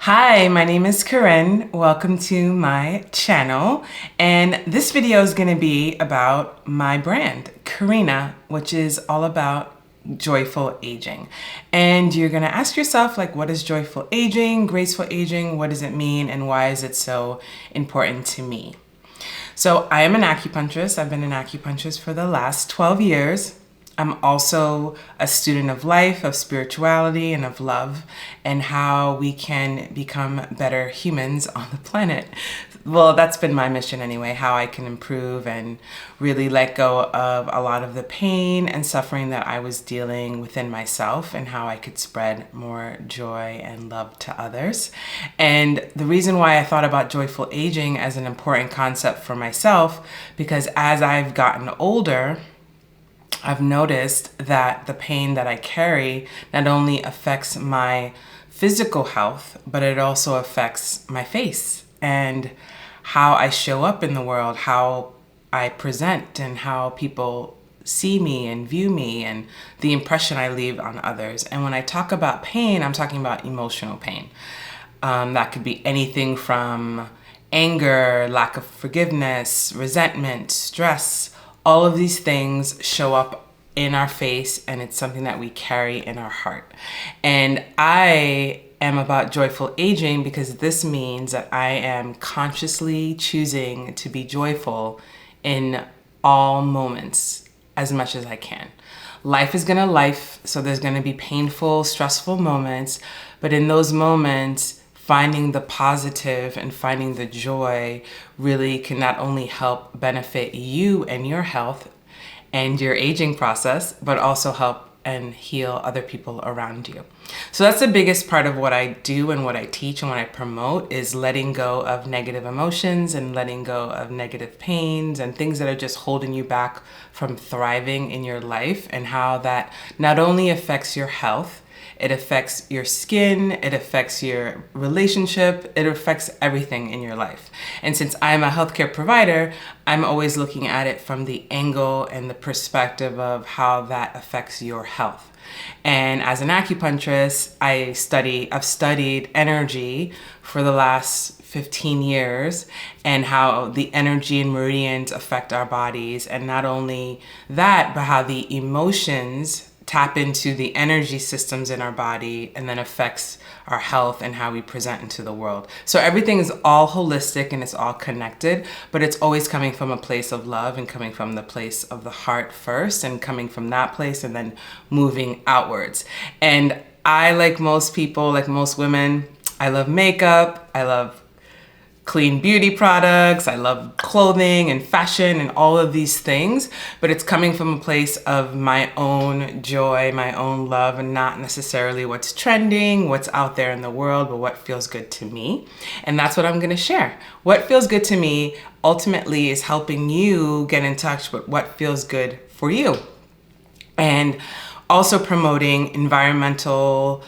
Hi, my name is Corinne. Welcome to my channel. And this video is going to be about my brand, Karina, which is all about joyful aging. And you're going to ask yourself, like, what is joyful aging, graceful aging? What does it mean? And why is it so important to me? So I am an acupuncturist. I've been an acupuncturist for the last 12 years. I'm also a student of life, of spirituality, and of love, and how we can become better humans on the planet. Well, that's been my mission anyway, how I can improve and really let go of a lot of the pain and suffering that I was dealing within myself, and how I could spread more joy and love to others. And the reason why I thought about joyful aging as an important concept for myself, because as I've gotten older, I've noticed that the pain that I carry not only affects my physical health, but it also affects my face and how I show up in the world, how I present, and how people see me and view me, and the impression I leave on others. And when I talk about pain, I'm talking about emotional pain. That could be anything from anger, lack of forgiveness, resentment, stress. All of these things show up in our face, and it's something that we carry in our heart. And I am about joyful aging because this means that I am consciously choosing to be joyful in all moments as much as I can. Life is gonna life, so there's gonna be painful, stressful moments, but in those moments, finding the positive and finding the joy really can not only help benefit you and your health and your aging process, but also help and heal other people around you. So that's the biggest part of what I do and what I teach and what I promote, is letting go of negative emotions and letting go of negative pains and things that are just holding you back from thriving in your life, and how that not only affects your health, it affects your skin, it affects your relationship, it affects everything in your life. And since I'm a healthcare provider, I'm always looking at it from the angle and the perspective of how that affects your health. And as an acupuncturist, I've studied energy for the last 15 years, and how the energy and meridians affect our bodies. And not only that, but how the emotions tap into the energy systems in our body and then affects our health and how we present into the world. So everything is all holistic and it's all connected, but it's always coming from a place of love and coming from the place of the heart first, and coming from that place and then moving outwards. And I, like most people, like most women, I love makeup, I love clean beauty products, I love clothing and fashion and all of these things, but it's coming from a place of my own joy, my own love, and not necessarily what's trending, what's out there in the world, but what feels good to me. And that's what I'm gonna share. What feels good to me ultimately is helping you get in touch with what feels good for you. And also promoting environmental,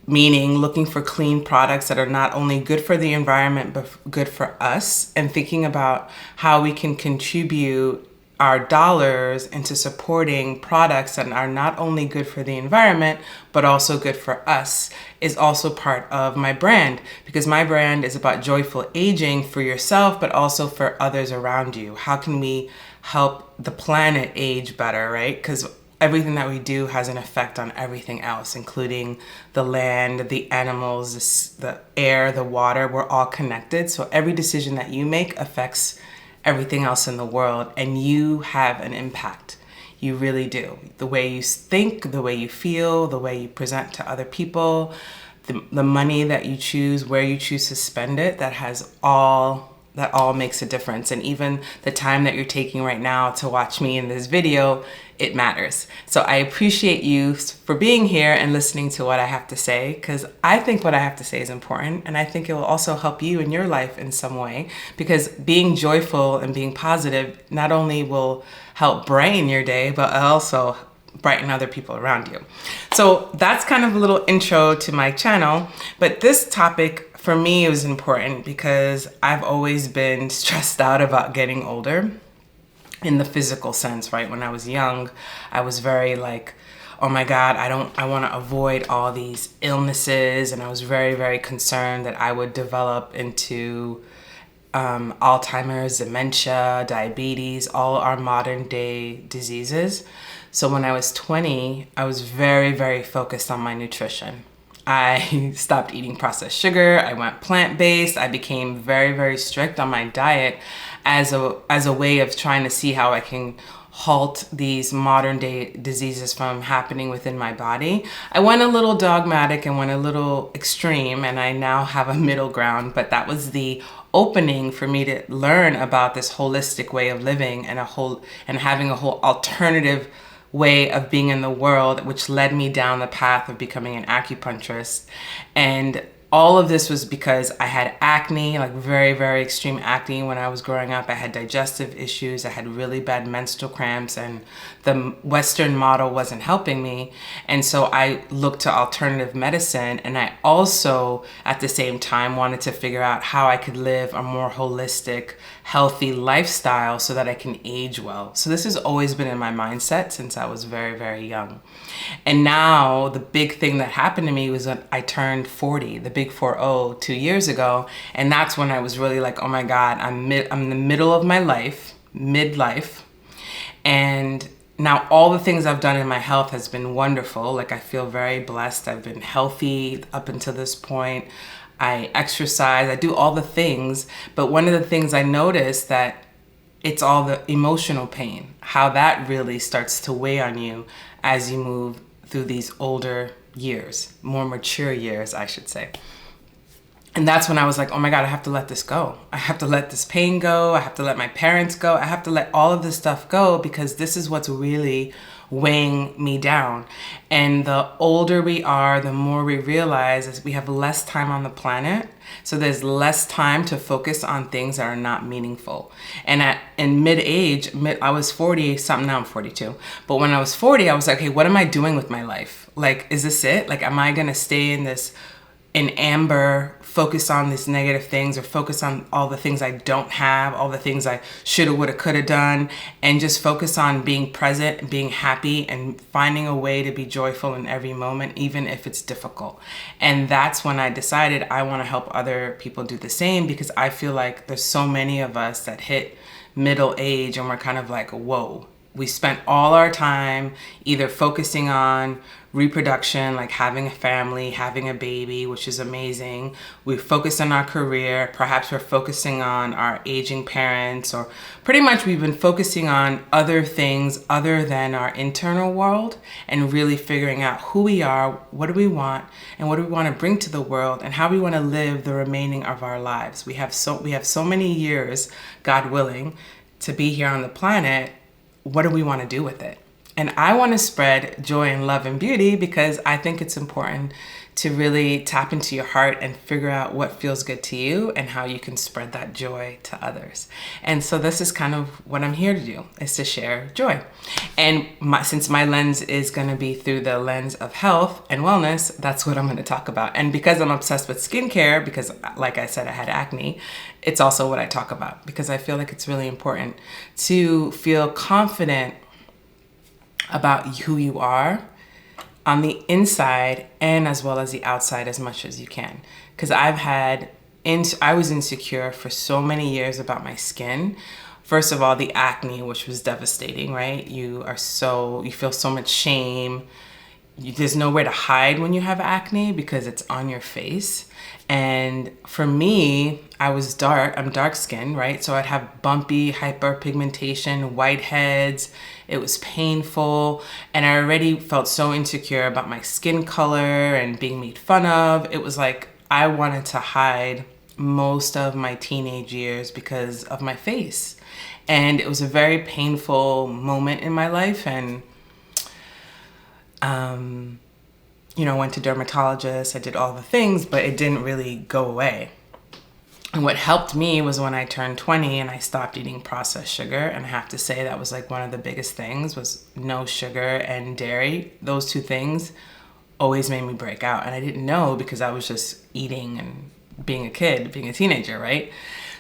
meaning looking for clean products that are not only good for the environment, but good for us, and thinking about how we can contribute our dollars into supporting products that are not only good for the environment, but also good for us, is also part of my brand. Because my brand is about joyful aging for yourself, but also for others around you. How can we help the planet age better, right? Because everything that we do has an effect on everything else, including the land, the animals, the air, the water. We're all connected. So every decision that you make affects everything else in the world, and you have an impact. You really do. The way you think, the way you feel, the way you present to other people, the money that you choose, where you choose to spend it, that all makes a difference. And even the time that you're taking right now to watch me in this video, it matters. So I appreciate you for being here and listening to what I have to say, because I think what I have to say is important, and I think it will also help you in your life in some way, because being joyful and being positive not only will help brighten your day, but also brighten other people around you. So that's kind of a little intro to my channel. But this topic for me was important because I've always been stressed out about getting older in the physical sense, right? When I was young, I was very like, oh my God, I want to avoid all these illnesses. And I was very, very concerned that I would develop into Alzheimer's, dementia, diabetes, all our modern day diseases. So when I was 20, I was very, very focused on my nutrition. I stopped eating processed sugar. I went plant-based. I became very, very strict on my diet as a way of trying to see how I can halt these modern day diseases from happening within my body. I went a little dogmatic and went a little extreme, and I now have a middle ground, but that was the opening for me to learn about this holistic way of living and having a whole alternative way of being in the world, which led me down the path of becoming an acupuncturist. And all of this was because I had acne, like very, very extreme acne when I was growing up. I had digestive issues. I had really bad menstrual cramps, and the Western model wasn't helping me. And so I looked to alternative medicine. And I also, at the same time, wanted to figure out how I could live a more holistic, healthy lifestyle so that I can age well. So this has always been in my mindset since I was very, very young. And now the big thing that happened to me was when I turned 40, the big 40, 2 years ago. And that's when I was really like, oh my God, I'm in the middle of my life, midlife. And now all the things I've done in my health has been wonderful. Like, I feel very blessed. I've been healthy up until this point. I exercise, I do all the things. But one of the things I noticed that it's all the emotional pain, how that really starts to weigh on you as you move through these older years, more mature years, I should say. And that's when I was like, oh my God, I have to let this go. I have to let this pain go. I have to let my parents go. I have to let all of this stuff go, because this is what's really weighing me down. And the older we are, the more we realize is we have less time on the planet. So there's less time to focus on things that are not meaningful. And in mid-age, I was 40 something, now I'm 42. But when I was 40, I was like, hey, what am I doing with my life? Like, is this it? Like, am I going to stay in amber, focus on these negative things, or focus on all the things I don't have, all the things I shoulda, woulda, coulda done, and just focus on being present, being happy, and finding a way to be joyful in every moment, even if it's difficult. And that's when I decided I want to help other people do the same, because I feel like there's so many of us that hit middle age and we're kind of like, whoa. We spent all our time either focusing on reproduction, like having a family, having a baby, which is amazing. We focused on our career. Perhaps we're focusing on our aging parents, or pretty much we've been focusing on other things other than our internal world, and really figuring out who we are, what do we want, and what do we want to bring to the world, and how we want to live the remaining of our lives. We have so many years, God willing, to be here on the planet. What do we want to do with it? And I want to spread joy and love and beauty, because I think it's important to really tap into your heart and figure out what feels good to you and how you can spread that joy to others. And so this is kind of what I'm here to do, is to share joy. And since my lens is going to be through the lens of health and wellness, that's what I'm going to talk about. And because I'm obsessed with skincare, because like I said, I had acne, it's also what I talk about, because I feel like it's really important to feel confident about who you are on the inside and as well as the outside as much as you can. Because I was insecure for so many years about my skin. First of all, the acne, which was devastating, right? You feel so much shame. There's nowhere to hide when you have acne because it's on your face. And for me, I'm dark skinned, right? So I'd have bumpy hyperpigmentation, whiteheads. It was painful. And I already felt so insecure about my skin color and being made fun of. It was like I wanted to hide most of my teenage years because of my face. And it was a very painful moment in my life. And went to dermatologists, I did all the things, but it didn't really go away. And what helped me was when I turned 20 and I stopped eating processed sugar. And I have to say that was like one of the biggest things, was no sugar and dairy. Those two things always made me break out. And I didn't know, because I was just eating and being a kid, being a teenager, right?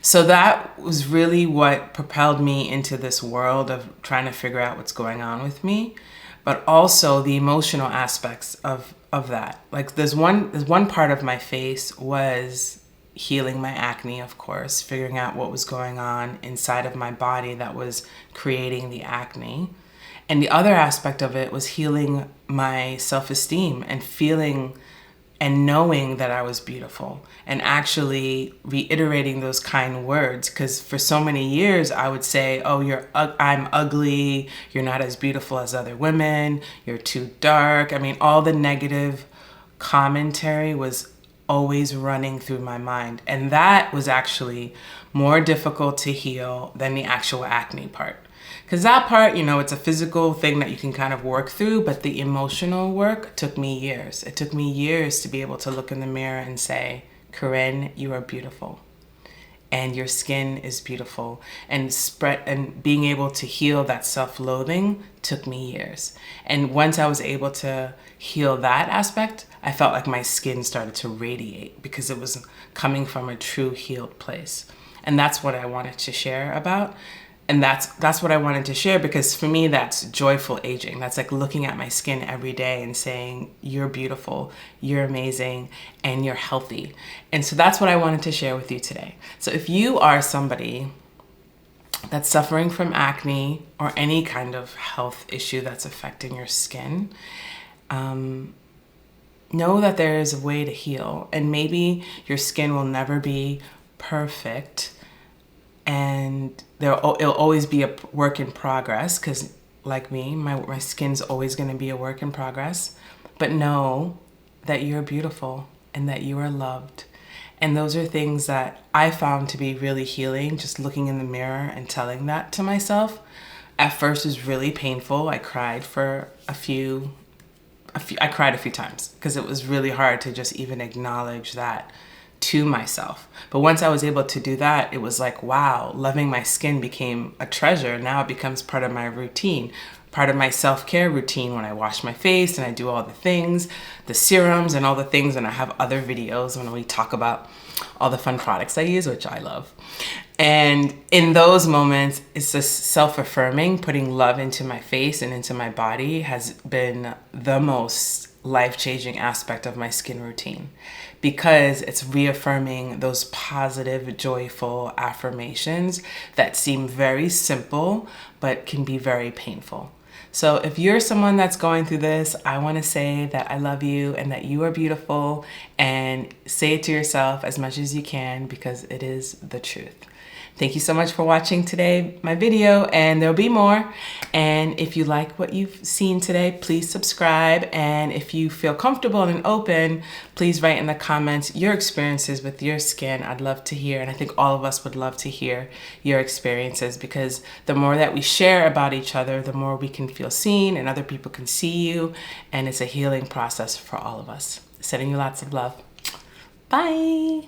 So that was really what propelled me into this world of trying to figure out what's going on with me. but also the emotional aspects of that. Like there's one part of my face was healing my acne, of course, figuring out what was going on inside of my body that was creating the acne. And the other aspect of it was healing my self-esteem and feeling and knowing that I was beautiful and actually reiterating those kind words. Because for so many years I would say, oh, I'm ugly, you're not as beautiful as other women, you're too dark. I mean, all the negative commentary was always running through my mind. And that was actually more difficult to heal than the actual acne part. Because that part, it's a physical thing that you can kind of work through, but the emotional work took me years. It took me years to be able to look in the mirror and say, Corinne, you are beautiful. And your skin is beautiful. And being able to heal that self-loathing took me years. And once I was able to heal that aspect, I felt like my skin started to radiate because it was coming from a true healed place. And that's what I wanted to share about. And that's what I wanted to share, because for me, that's joyful aging. That's like looking at my skin every day and saying, you're beautiful, you're amazing, and you're healthy. And so that's what I wanted to share with you today. So if you are somebody that's suffering from acne or any kind of health issue that's affecting your skin, know that there is a way to heal. And maybe your skin will never be perfect, and it'll always be a work in progress, because like me, my skin's always going to be a work in progress. But know that you're beautiful and that you are loved. And those are things that I found to be really healing, just looking in the mirror and telling that to myself. At first it was really painful. I cried a few times because it was really hard to just even acknowledge that to myself. But once I was able to do that, it was like, wow, loving my skin became a treasure. Now it becomes part of my routine, part of my self-care routine when I wash my face and I do all the things, the serums and all the things. And I have other videos when we talk about all the fun products I use, which I love. And in those moments, it's just self-affirming, putting love into my face and into my body has been the most life-changing aspect of my skin routine, because it's reaffirming those positive, joyful affirmations that seem very simple, but can be very painful. So if you're someone that's going through this, I want to say that I love you and that you are beautiful, and say it to yourself as much as you can, because it is the truth. Thank you so much for watching today, my video, and there'll be more. And if you like what you've seen today, please subscribe. And if you feel comfortable and open, please write in the comments your experiences with your skin. I'd love to hear, and I think all of us would love to hear your experiences, because the more that we share about each other, the more we can feel seen and other people can see you. And it's a healing process for all of us. Sending you lots of love. Bye.